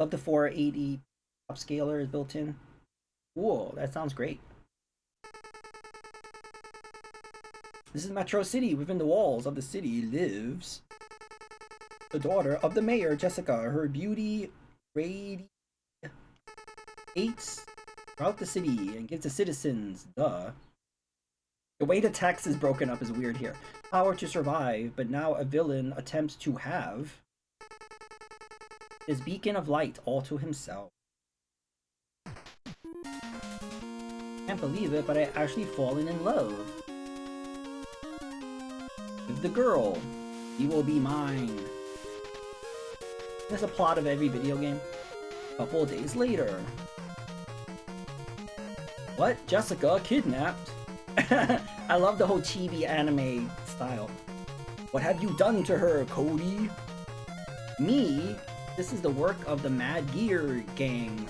Up to 480 upscaler is built in. Whoa, that sounds great. This is Metro City. Within the walls of the city lives the daughter of the mayor, Jessica. Her beauty radiates throughout the city and gives the citizens the way the text is broken up is weird here. Power to survive, but now a villain attempts to have his beacon of light all to himself. Can't believe it, but I actually fallen in love with the girl. He will be mine. That's the plot of every video game. A couple of days later. What? Jessica kidnapped? I love the whole chibi anime style. What have you done to her, Cody? Me? This is the work of the Mad Gear Gang.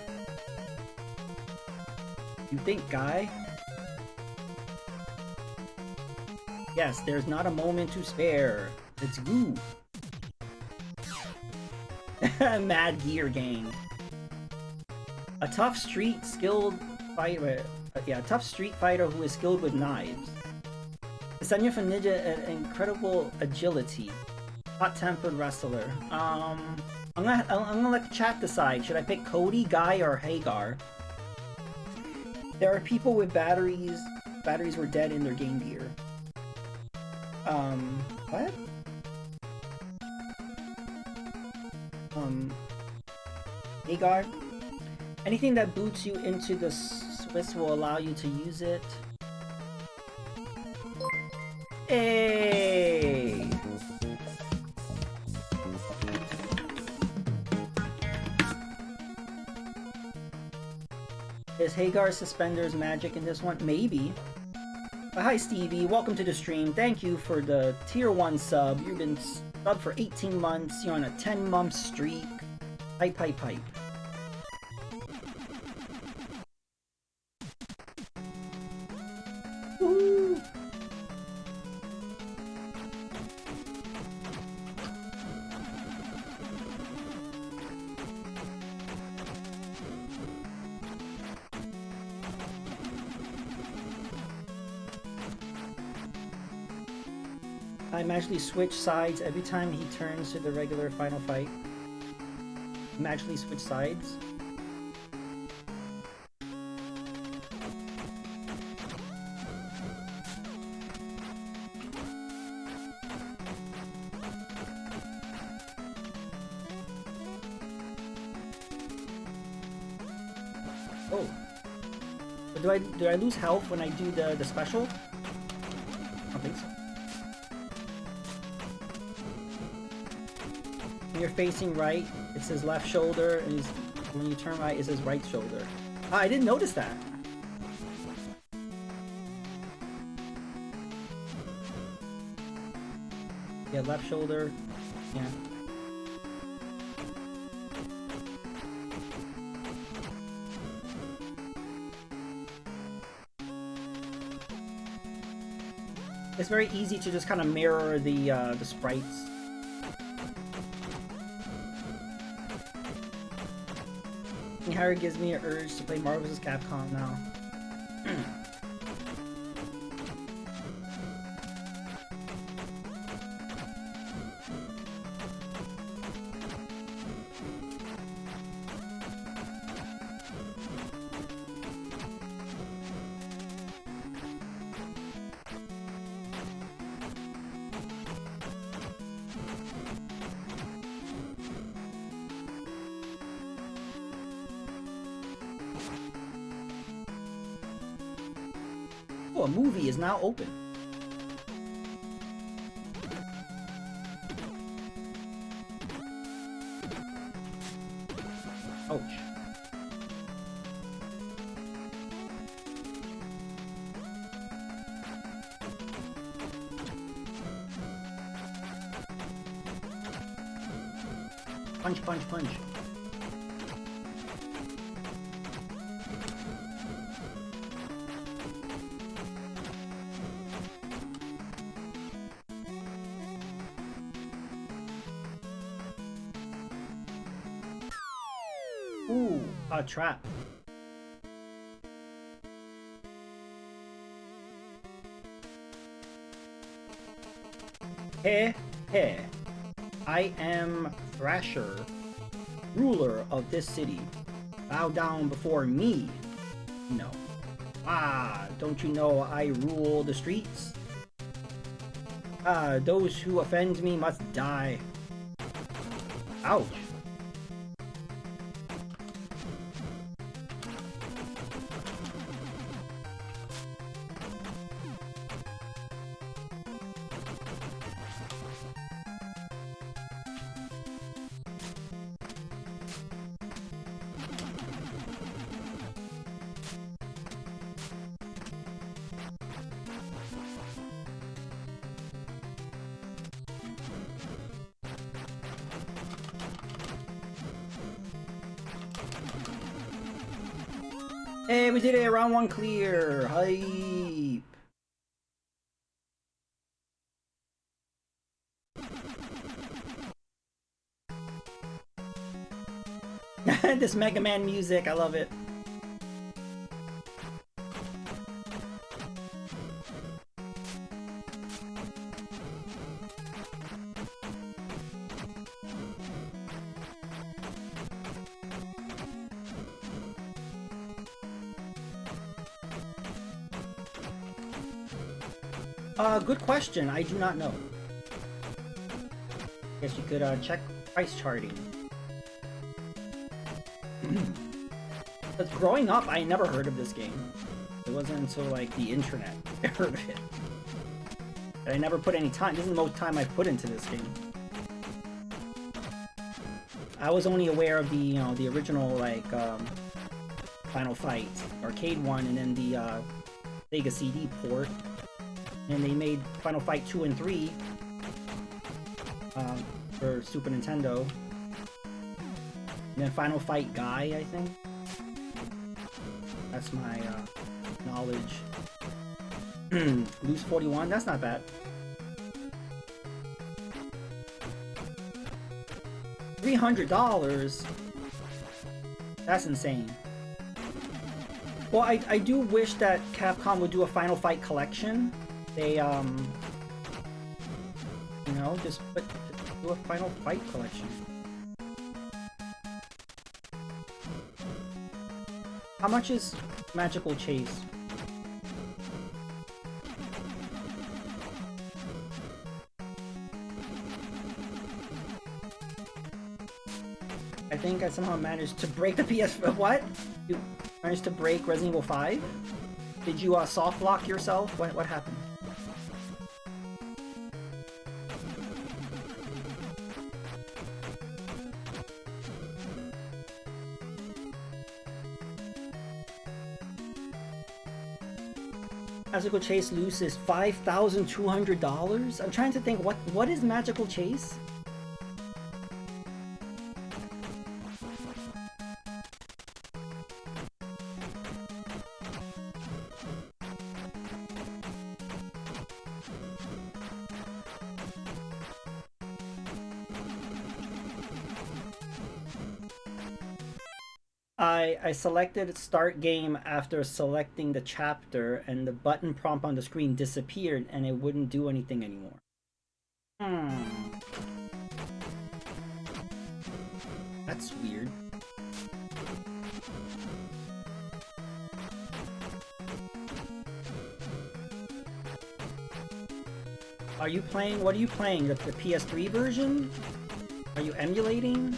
You think, guy? Yes, there's not a moment to spare. Let's go. Mad Gear Gang. A tough street fighter who is skilled with knives. Senya for Ninja an incredible agility. Hot-tempered wrestler. I'm gonna let the chat decide. Should I pick Cody, Guy, or Hagar? There are people with batteries. Batteries were dead in their Game Gear. What? Hagar? Anything that boots you into the Swiss will allow you to use it. Hey! Is Hagar's suspenders magic in this one? Maybe. Hi Stevie, welcome to the stream. Thank you for the tier 1 sub. You've been subbed for 18 months. You're on a 10-month streak. Hype, hype, hype. Woo! I magically switch sides every time he turns to the regular final fight. Magically switch sides. Oh. But do I lose health when I do the special? I don't think so. When you're facing right, it says left shoulder, and when you turn right, it says right shoulder. Ah, I didn't notice that. Yeah, left shoulder. Yeah. It's very easy to just kind of mirror the sprites. Harry gives me an urge to play Marvel vs. Capcom now. Oh, a movie is now open. Ouch. Punch, punch, punch. A trap. Heh heh. I am Thrasher, ruler of this city. Bow down before me. No. Ah, don't you know I rule the streets? Ah, those who offend me must die. Ouch. Hey, we did it! Round 1 clear! Hype! This Mega Man music, I love it. Good question. I do not know. Guess you could check price charting. But growing up, I never heard of this game. It wasn't until like the internet I heard of it. And I never put any time. This is the most time I've put into this game. I was only aware of the, you know, the original like Final Fight arcade one, and then the Sega CD port. And they made Final Fight 2 and 3 for Super Nintendo. And then Final Fight Guy, I think. That's my knowledge. Loose 41, that's not bad. $300? That's insane. Well, I do wish that Capcom would do a Final Fight collection. They, you know, just do a Final Fight collection. How much is Magical Chase? I think I somehow managed to break the PS... What? You managed to break Resident Evil 5? Did you soft lock yourself? What happened? Magical Chase loose is $5,200? I'm trying to think, what is Magical Chase? I selected start game after selecting the chapter, and the button prompt on the screen disappeared and it wouldn't do anything anymore. That's weird. Are you playing, what are you playing? The PS3 version? Are you emulating?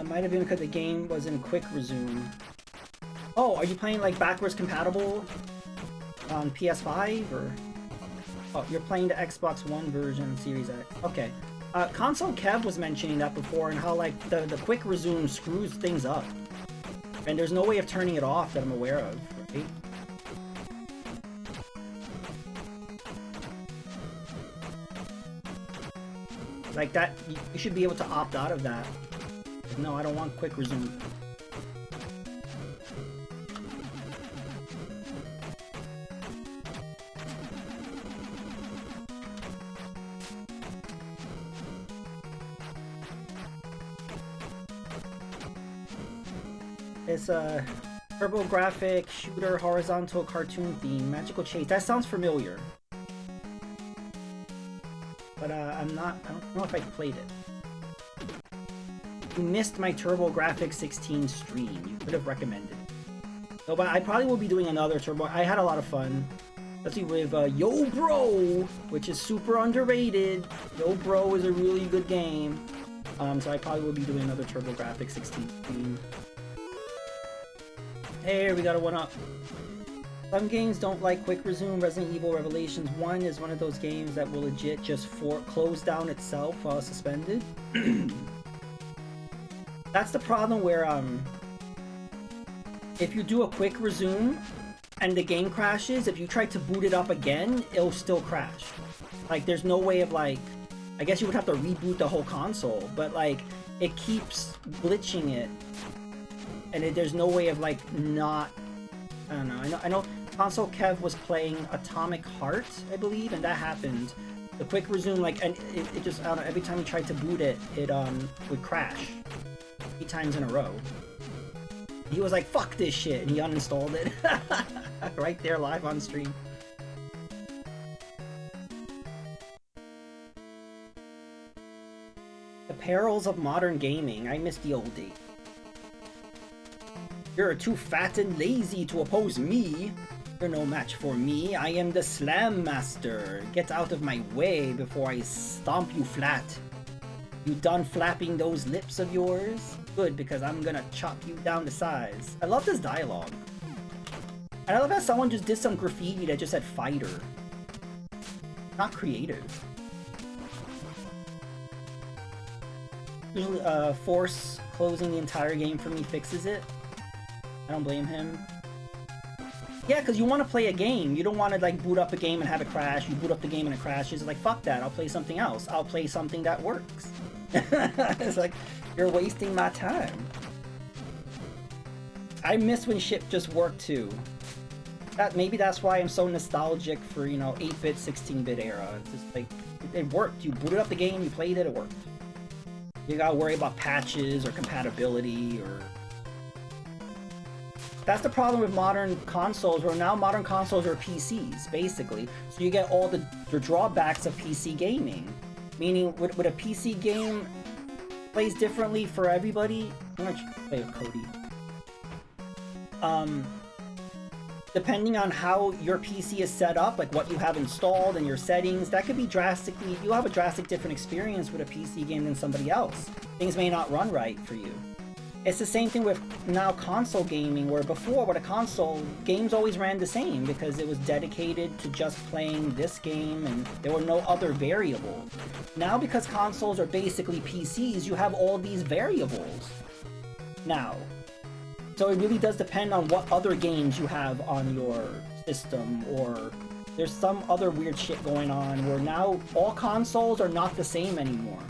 Might have been because the game was in quick resume. Oh, are you playing like backwards compatible on PS5 or? Oh, you're playing the Xbox One version, Series X. Okay. Console Kev was mentioning that before, and how like the quick resume screws things up, and there's no way of turning it off that I'm aware of. Right? Like that, you should be able to opt out of that. No, I don't want quick resume. It's a TurboGrafx shooter horizontal cartoon theme, magical chase. That sounds familiar. But I don't know if I played it. You missed my TurboGrafx 16 stream. You could have recommended it. No, but I probably will be doing another Turbo. I had a lot of fun. Especially with Yo Bro, which is super underrated. Yo Bro is a really good game. So I probably will be doing another TurboGrafx 16 stream. Hey, we got a 1UP. Some games don't like quick resume. Resident Evil Revelations 1 is one of those games that will legit just close down itself while suspended. That's the problem where if you do a quick resume and the game crashes, if you try to boot it up again, it'll still crash. Like, there's no way of, like, I guess you would have to reboot the whole console, but, like, it keeps glitching it, and there's no way of, like, not, I don't know. I know Console Kev was playing Atomic Heart, I believe, and that happened. The quick resume, like, and it just, I don't know, every time you tried to boot it, it would crash 3 times in a row. He was like, fuck this shit, and he uninstalled it. Right there, live on stream. The perils of modern gaming. I miss the old days. You're too fat and lazy to oppose me. You're no match for me. I am the Slam Master. Get out of my way before I stomp you flat. You done flapping those lips of yours? Good, because I'm gonna chop you down to size. I love this dialogue. And I love how someone just did some graffiti that just said fighter. Not creative. Usually, Force closing the entire game for me fixes it. I don't blame him. Yeah, because you want to play a game. You don't want to, like, boot up a game and have it crash. You boot up the game and it crashes. It's like, fuck that. I'll play something else. I'll play something that works. It's like, you're wasting my time. I miss when shit just worked, too. Maybe that's why I'm so nostalgic for, you know, 8-bit, 16-bit era. It's just like, it worked. You booted up the game, you played it, it worked. You gotta worry about patches or compatibility or... That's the problem with modern consoles, where now modern consoles are PCs, basically. So you get all the drawbacks of PC gaming. Meaning, with a PC game plays differently for everybody. I'm gonna play with Cody. Depending on how your PC is set up, like what you have installed and your settings, that could be drastically... You'll have a drastic different experience with a PC game than somebody else. Things may not run right for you. It's the same thing with now console gaming, where before with a console, games always ran the same because it was dedicated to just playing this game and there were no other variables. Now because consoles are basically PCs, you have all these variables now. So it really does depend on what other games you have on your system, or there's some other weird shit going on where now all consoles are not the same anymore.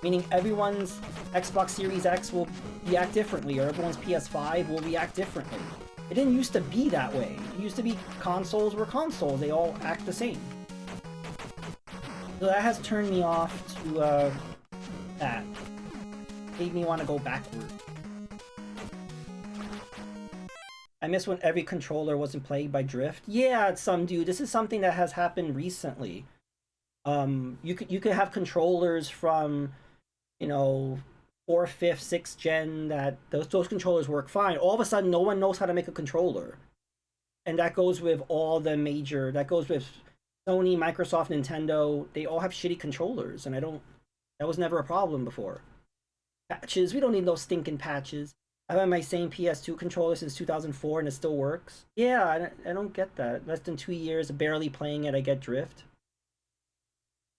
Meaning everyone's Xbox Series X will react differently, or everyone's PS5 will react differently. It didn't used to be that way. It used to be consoles were consoles, they all act the same. So that has turned me off to that. Made me want to go backward. I miss when every controller wasn't plagued by drift. Yeah, some dude. This is something that has happened recently. You could have controllers from, you know, 4th, 5th, 6th gen that those controllers work fine. All of a sudden, no one knows how to make a controller, and that goes with all the major. That goes with Sony, Microsoft, Nintendo. They all have shitty controllers, and that was never a problem before. Patches. We don't need no stinking patches. I've had my same PS2 controller since 2004 and it still works. Yeah, I don't get that. Less than 2 years of barely playing it, I get drift.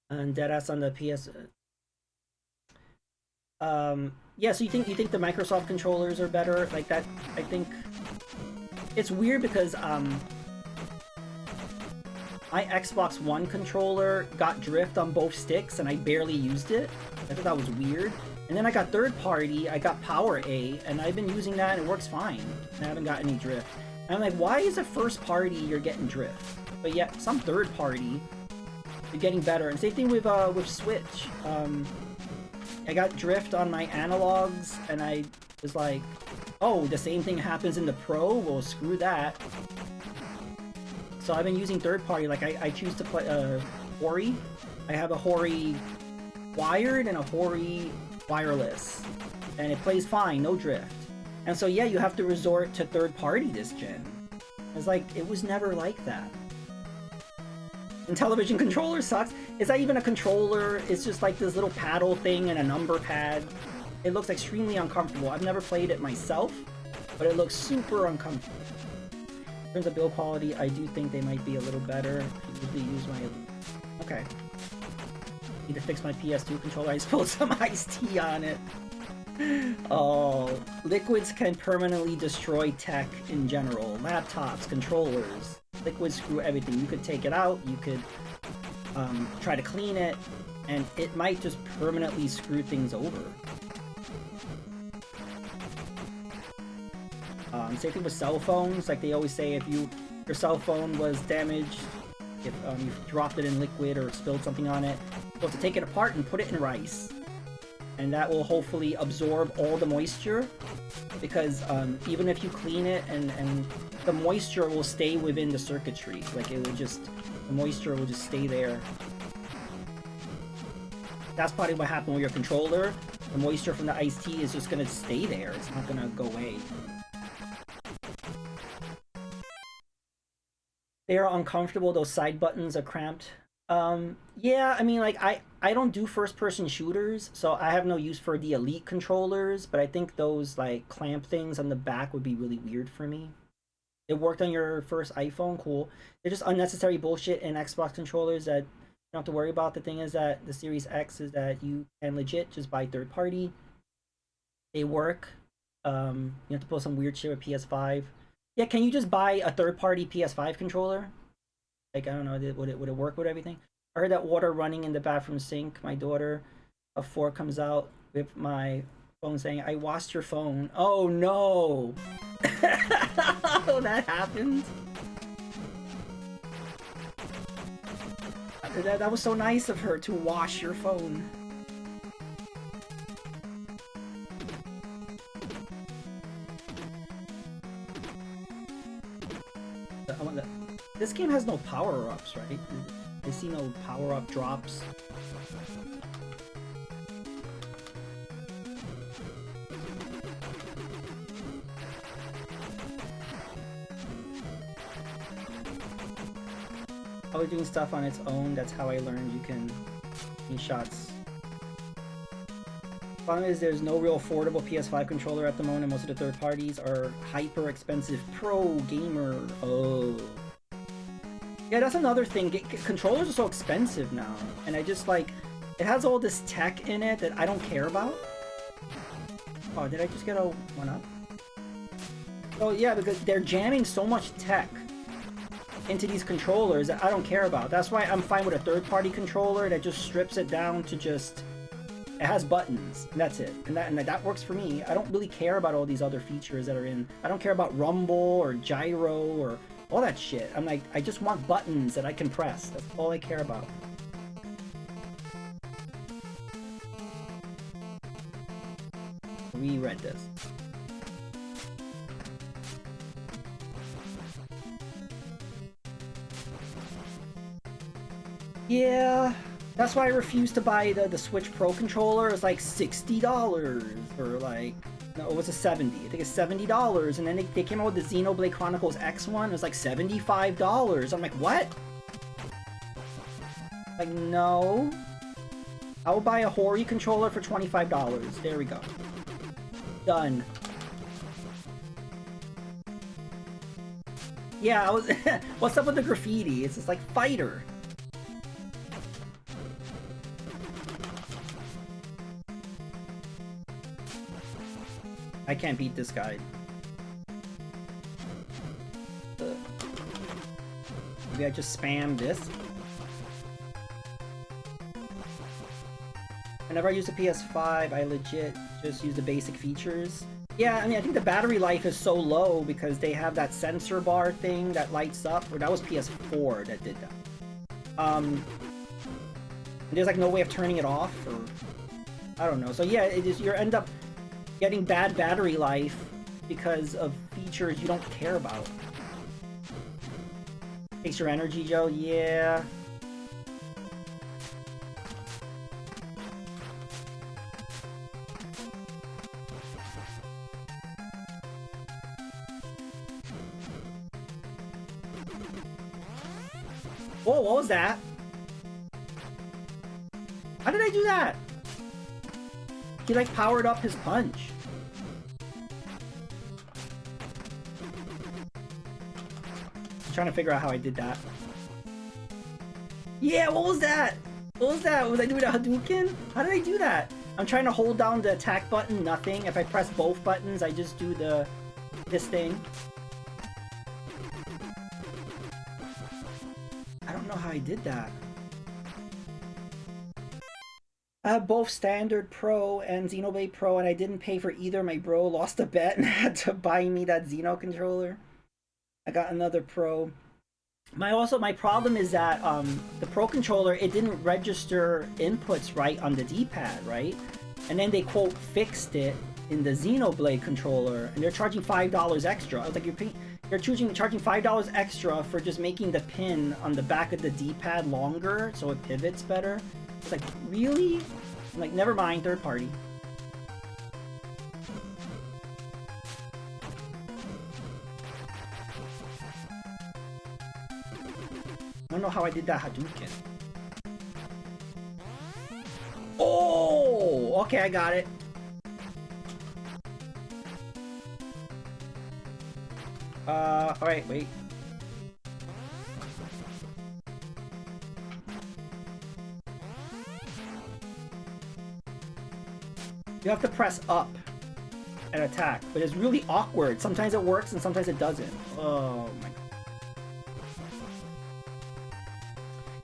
And deadass on the PS... yeah, so you think the Microsoft controllers are better? Like that, I think... It's weird because, my Xbox One controller got drift on both sticks and I barely used it. I thought that was weird. And then I got third party, I got Power A, and I've been using that and it works fine. And I haven't got any drift. And I'm like, why is it first party you're getting drift? But yet, some third party, you're getting better. And same thing with Switch. I got drift on my analogs, and I was like, Oh, the same thing happens in the Pro? Well, screw that. So I've been using third-party, like I choose to play Hori. I have a Hori wired and a Hori wireless. And it plays fine, no drift. And so yeah, you have to resort to third-party this gen. It's like, it was never like that. And television controller sucks. It's not even a controller, it's just like this little paddle thing and a number pad. It looks extremely uncomfortable. I've never played it myself, but it looks super uncomfortable. In terms of build quality, I do think they might be a little better. I usually use my... Okay. Need to fix my PS2 controller. I spilled some iced tea on it. Oh, liquids can permanently destroy tech in general. Laptops, controllers. Liquids screw everything. You could take it out, you could try to clean it, and it might just permanently screw things over. Same thing with cell phones. Like they always say, if your cell phone was damaged, if you dropped it in liquid or spilled something on it, you're supposed to take it apart and put it in rice. And that will hopefully absorb all the moisture, because even if you clean it and the moisture will stay within the circuitry. Like it will just, the moisture will just stay there. That's probably what happened with your controller. The moisture from the iced tea is just gonna stay there. It's not gonna go away. They are uncomfortable. Those side buttons are cramped. Yeah, I mean, like, I don't do first-person shooters, so I have no use for the Elite controllers, but I think those, like, clamp things on the back would be really weird for me. It worked on your first iPhone, cool. They're just unnecessary bullshit in Xbox controllers that you don't have to worry about. The thing is that the Series X is that you can legit just buy third-party. They work. You have to pull some weird shit with PS5. Yeah, can you just buy a third-party PS5 controller? Like, I don't know, would it work with everything? I heard that water running in the bathroom sink. My daughter of 4 comes out with my phone saying, "I washed your phone." Oh no! Oh, that happened? That was so nice of her to wash your phone. This game has no power-ups, right? I see no power-up drops. Probably doing stuff on its own. That's how I learned you can use shots. Problem is there's no real affordable PS5 controller at the moment. Most of the third parties are hyper expensive. Pro gamer. Oh. Yeah, that's another thing. Controllers are so expensive now, and I just like, it has all this tech in it that I don't care about. Oh, did I just get a 1UP? Oh yeah, because they're jamming so much tech into these controllers that I don't care about. That's why I'm fine with a third-party controller that just strips it down to just, it has buttons, and that's it. And that works for me. I don't really care about all these other features that are in. I don't care about rumble or gyro or all that shit. I'm like, I just want buttons that I can press. That's all I care about. We read this. Yeah, that's why I refuse to buy the Switch Pro controller. It's like $60 or like, no, it was a 70. I think it's $70, and then they came out with the Xenoblade Chronicles X one. It was like $75. I'm like, what? Like, no. I will buy a Hori controller for $25. There we go. Done. Yeah, I was. What's up with the graffiti? It's just like fighter. I can't beat this guy. Maybe I just spam this. Whenever I use a PS5, I legit just use the basic features. Yeah, I mean, I think the battery life is so low because they have that sensor bar thing that lights up. Or that was PS4 that did that. There's like no way of turning it off, or I don't know. So yeah, it is. You end up getting bad battery life because of features you don't care about. Takes your energy, Joe? Yeah. Whoa, what was that? How did I do that? He like powered up his punch. I'm trying to figure out how I did that. Yeah, what was that? What was that? Was I doing a Hadouken? How did I do that? I'm trying to hold down the attack button, nothing. If I press both buttons, I just do this thing. I don't know how I did that. I have both Standard Pro and Xenoblade Pro, and I didn't pay for either. My bro lost a bet and had to buy me that Xeno controller. I got another Pro. My problem is that the Pro controller, it didn't register inputs right on the D-pad, right? And then they quote fixed it in the Xenoblade controller, and they're charging $5 extra. I was like, you're charging $5 extra for just making the pin on the back of the D-pad longer so it pivots better. It's like, really? I'm like, never mind, third party. I don't know how I did that Hadouken. Oh! Okay, I got it. Alright, wait. You have to press up and attack, but it's really awkward. Sometimes it works and sometimes it doesn't. Oh my god.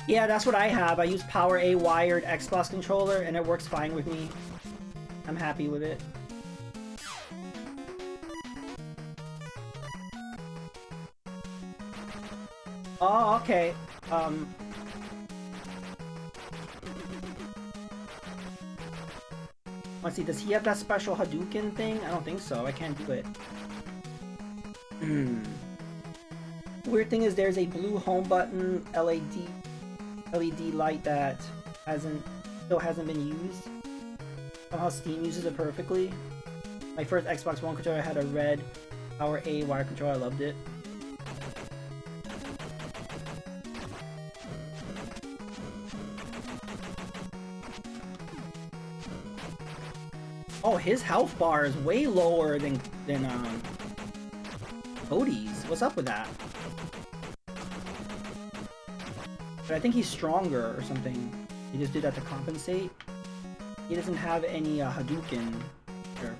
Yeah, that's what I have. I use Power A wired Xbox controller and it works fine with me. I'm happy with it. Oh, okay. Let's see, does he have that special Hadouken thing? I don't think so. I can't do it. Weird thing is there's a blue home button LED light that still hasn't been used. Somehow Steam uses it perfectly. My first Xbox One controller had a red Power A wire controller. I loved it. Oh, his health bar is way lower than Cody's. What's up with that? But I think he's stronger or something. He just did that to compensate. He doesn't have any Hadouken. Sure.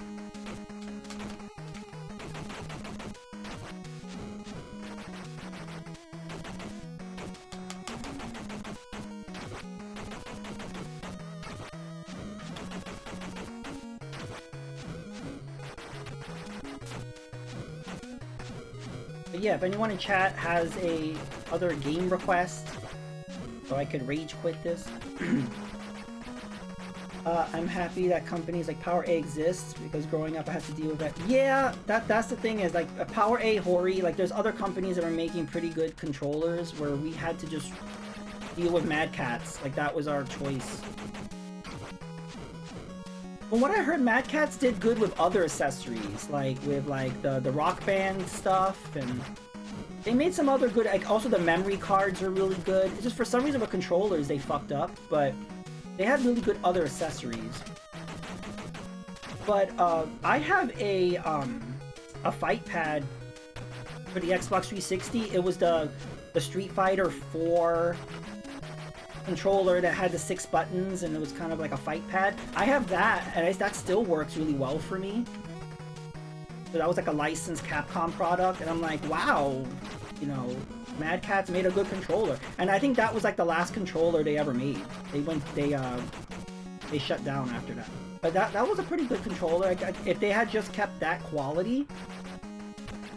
But yeah, if anyone in chat has a other game request, so I could rage quit this. I'm happy that companies like Power A exists because growing up I had to deal with that. Yeah, that's the thing is like a Power A Hori, like there's other companies that are making pretty good controllers where we had to just deal with Mad Catz. Like that was our choice. From what I heard, Mad Catz did good with other accessories, like with like the Rock Band stuff, and they made some other good, like also the memory cards are really good. It's just for some reason with controllers they fucked up, but they had really good other accessories. But I have a fight pad for the Xbox 360. It was the Street Fighter 4 controller that had the 6 buttons and it was kind of like a fight pad. I have that and that still works really well for me. So that was like a licensed Capcom product and I'm like, wow, you know, Mad Catz made a good controller. And I think that was like the last controller they ever made. They shut down after that. But that was a pretty good controller. If they had just kept that quality,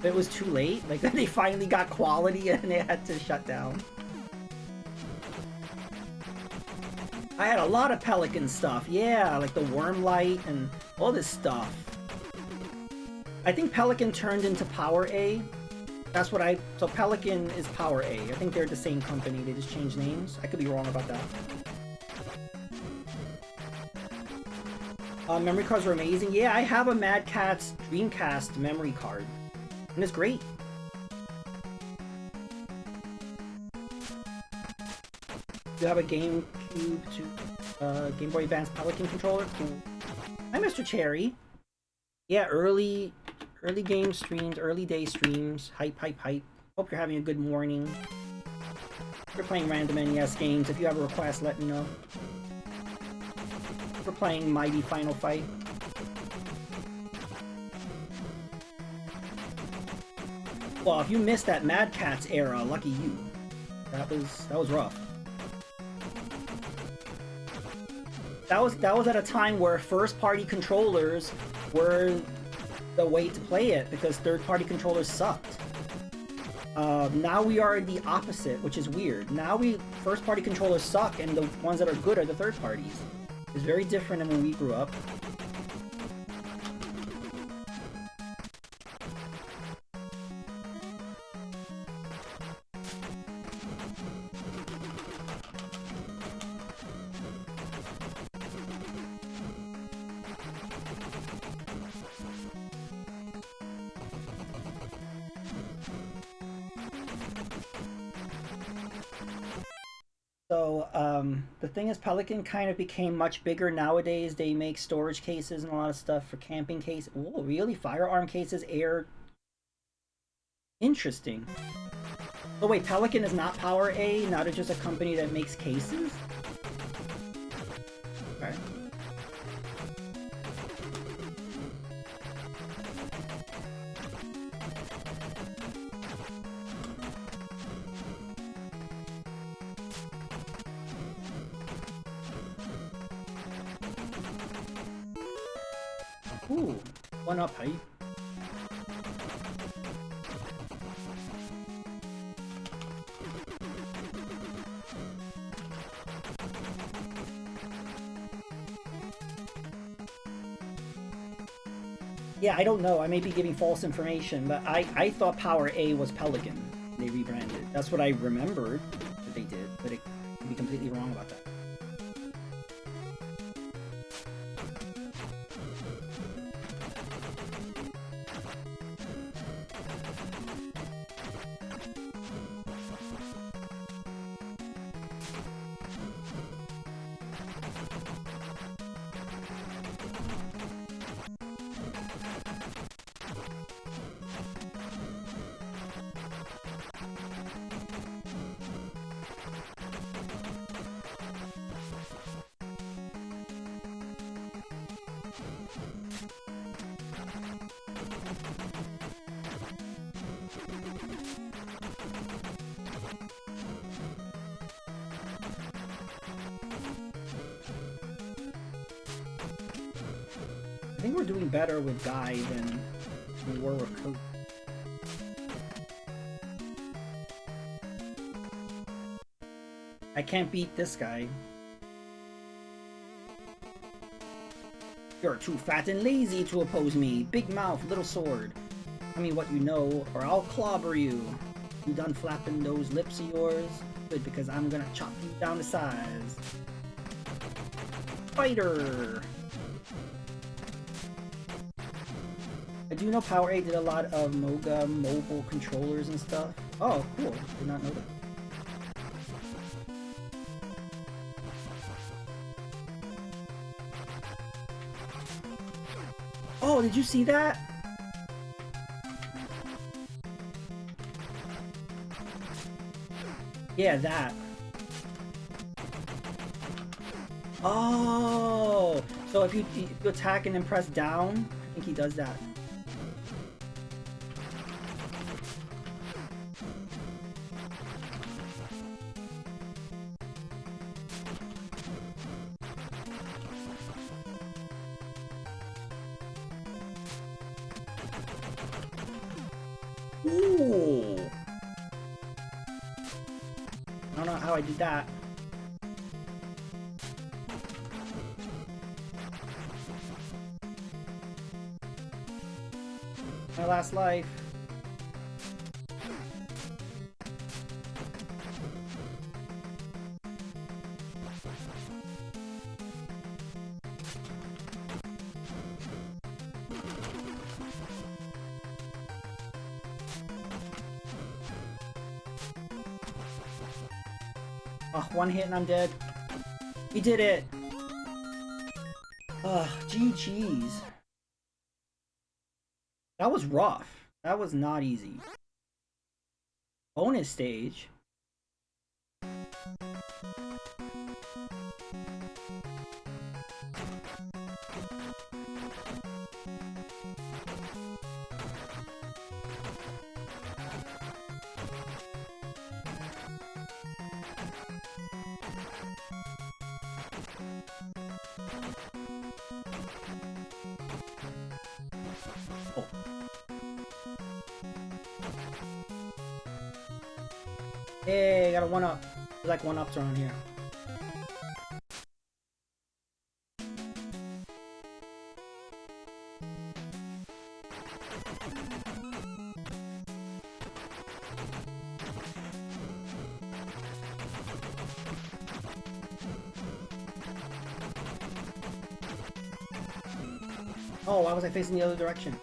it was too late. Like they finally got quality and they had to shut down. I had a lot of Pelican stuff. Yeah, like the Worm Light and all this stuff. I think Pelican turned into Power A. That's what I... So Pelican is Power A. I think they're the same company. They just changed names. I could be wrong about that. Memory cards were amazing. Yeah, I have a Mad Catz Dreamcast memory card. And it's great. You have a GameCube to Game Boy Advance Pelican controller. Cool. Hi, Mr. Cherry. Yeah, early game streams, early day streams. Hype, hype, hype. Hope you're having a good morning. We're playing random NES games. If you have a request, let me know. We're playing Mighty Final Fight. Well, if you missed that Mad Catz era, lucky you. That was rough. That was at a time where first-party controllers were the way to play it because third-party controllers sucked. Now we are the opposite, which is weird. Now first-party controllers suck, and the ones that are good are the third parties. It's very different than when we grew up. So, the thing is, Pelican kind of became much bigger nowadays. They make storage cases and a lot of stuff for camping cases. Oh, really? Firearm cases, air... Interesting. So wait, Pelican is not Power A? Now they're just a company that makes cases? Okay. Ooh, 1UP hype. Yeah, I don't know. I may be giving false information, but I thought Power A was Pelican. They rebranded. That's what I remembered that they did, but it could be completely wrong about that. I think we're doing better with Guy than we were with Coke. I can't beat this guy. You're too fat and lazy to oppose me. Big mouth, little sword. Tell me what you know, or I'll clobber you. You done flapping those lips of yours? Good, because I'm gonna chop you down to size. Fighter! I do know Power A did a lot of Moga mobile controllers and stuff. Oh, cool. Did not know that. Oh, did you see that? Yeah, that. Oh! So if you attack and then press down, I think he does that. Ooh! I don't know how I did that. last life. Oh, one hit and I'm dead. We did it! Ugh, GG's. That was rough. That was not easy. Bonus stage. Oh. Hey, got a 1-up. There's like 1-ups around here. Oh, why was I facing the other direction?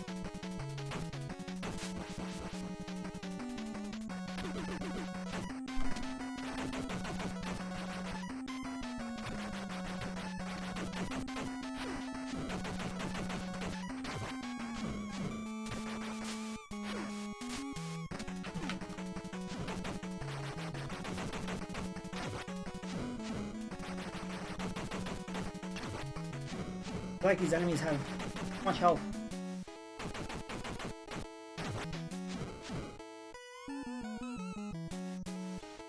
I feel like these enemies have much health.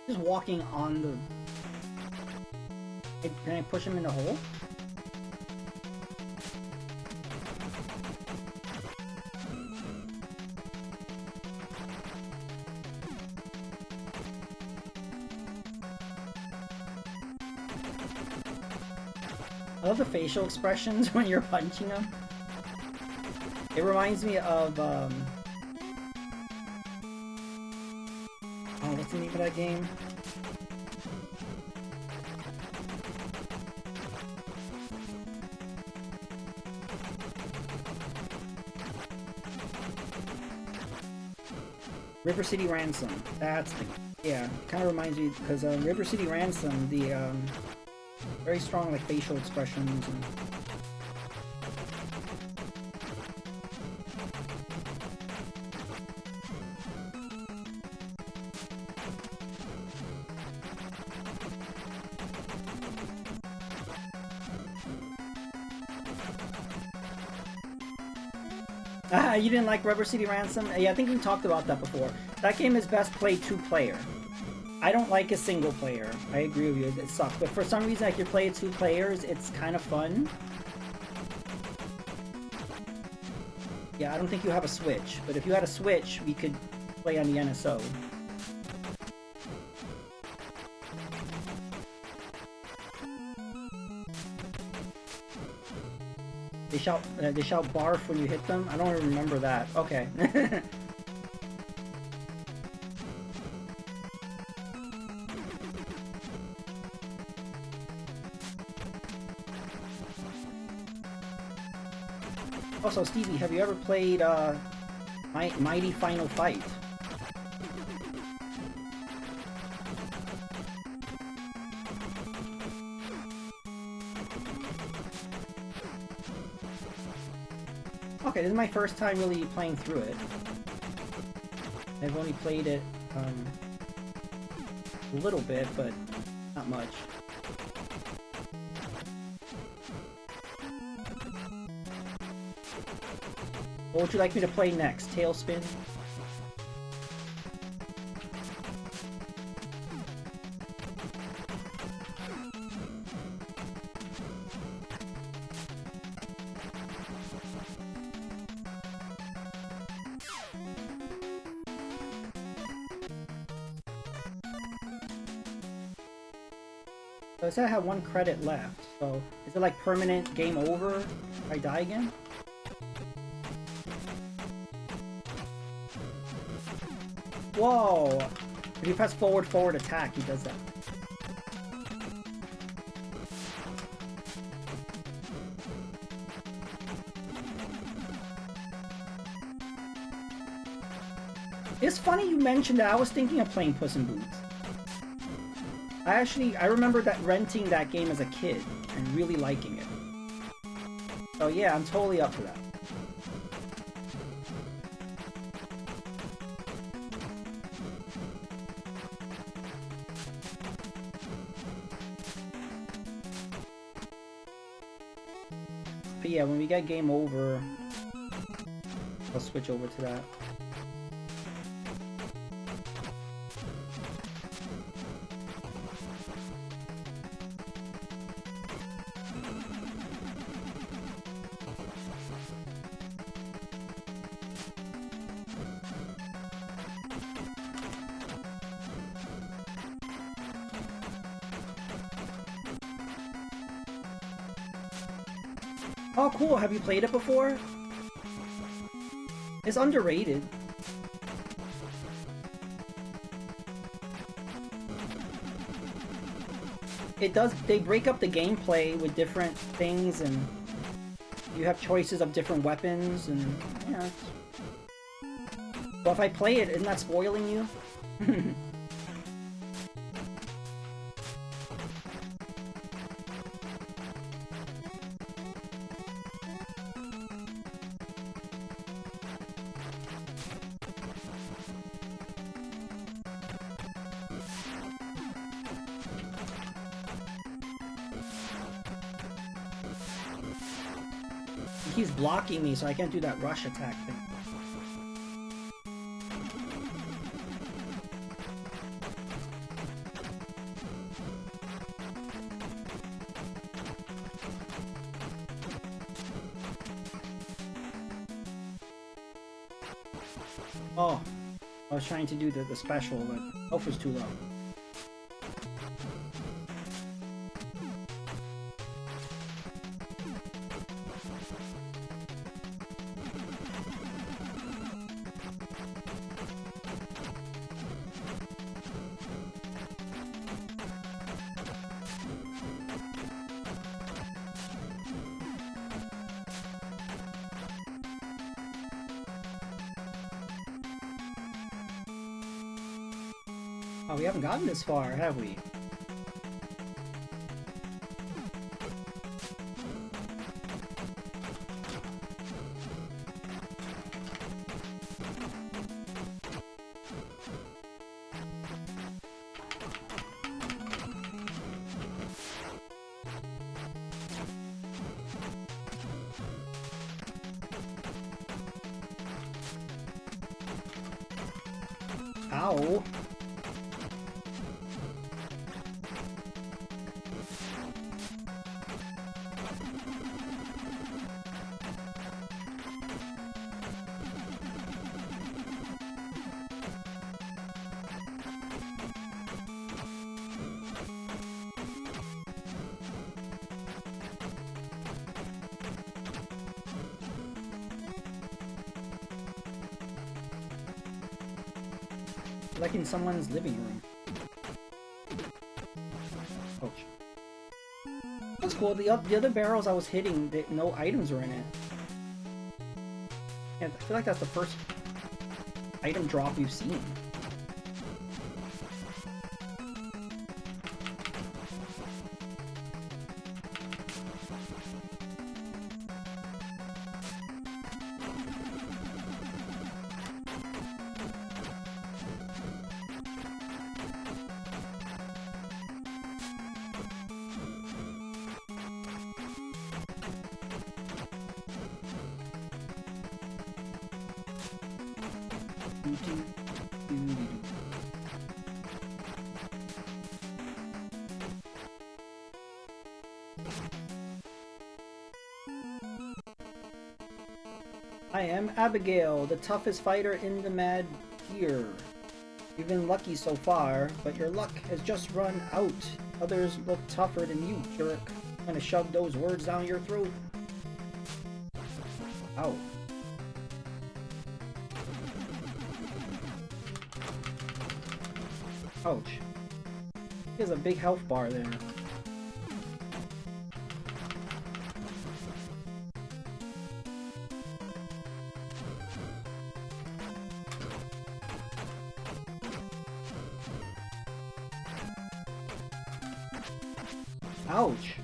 Just walking on the... Can I push him in the hole? I love the facial expressions when you're punching them. It reminds me of, oh, what's the name of that game? River City Ransom. That's the, yeah, it kind of reminds me, because River City Ransom, the, very strong, like, facial expressions and... Ah, you didn't like Rubber City Ransom? Yeah, I think we talked about that before. That game is best played 2-player. I don't like a single player. I agree with you, it sucks. But for some reason, like, you play 2 players, it's kind of fun. Yeah, I don't think you have a Switch. But if you had a Switch, we could play on the NSO. They shout barf when you hit them? I don't even remember that. Okay. Also, Stevie, have you ever played Mighty Final Fight? Okay, this is my first time really playing through it. I've only played it a little bit, but not much. What would you like me to play next? Tailspin? So it said I have 1 credit left, so is it like permanent game over if I die again? Whoa! If you press forward attack, he does that. It's funny you mentioned that. I was thinking of playing Puss in Boots. I remember renting that game as a kid and really liking it. So yeah, I'm totally up for that. But yeah, when we get game over, I'll switch over to that. Oh, cool. Have you played it before? It's underrated. It does, they break up the gameplay with different things, and you have choices of different weapons, and yeah. Well, if I play it, isn't that spoiling you? He's blocking me, so I can't do that rush attack thing. Oh, I was trying to do the special, but health was too low. Oh, we haven't gotten this far, have we? Ow. Like in someone's living room. Ouch. That's cool. The other barrels I was hitting, no items were in it. Yeah, I feel like that's the first item drop we've seen. I am Abigail, the toughest fighter in the Mad Gear. You've been lucky so far, but your luck has just run out. Others look tougher than you, jerk. I'm gonna shove those words down your throat. Ow. Ouch. He has a big health bar there. Ouch.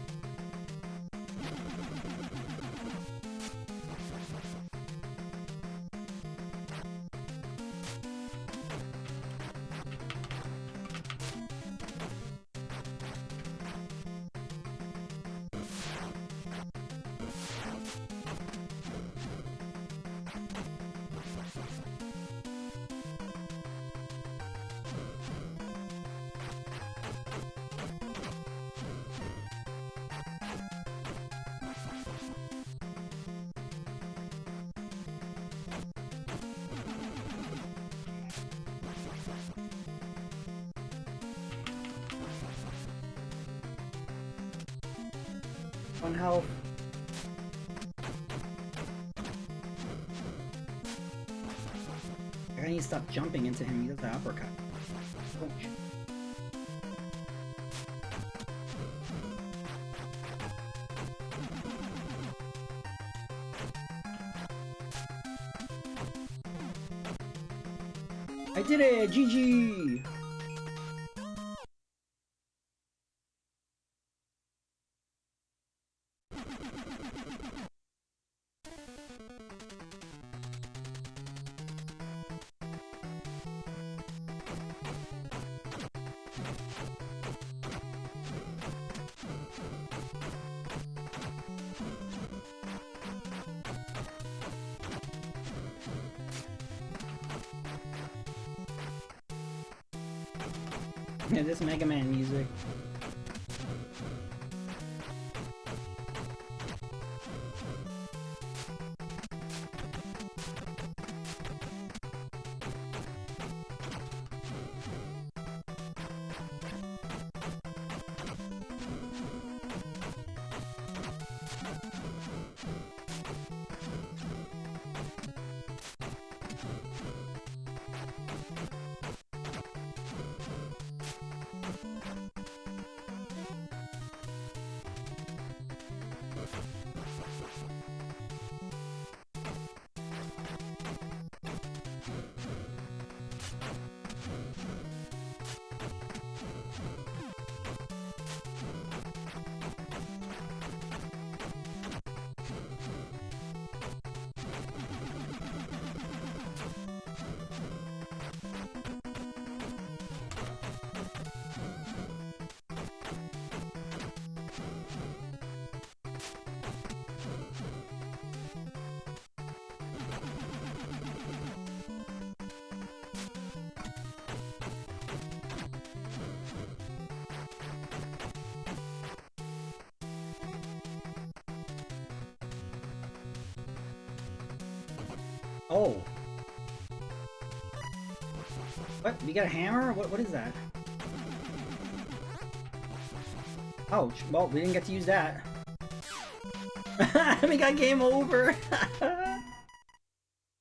One health. I need to stop jumping into him. He does the uppercut. Ouch. I did it! GG! Yeah, this Mega Man music. Oh. What? We got a hammer? What is that? Ouch. Well, we didn't get to use that. We got game over.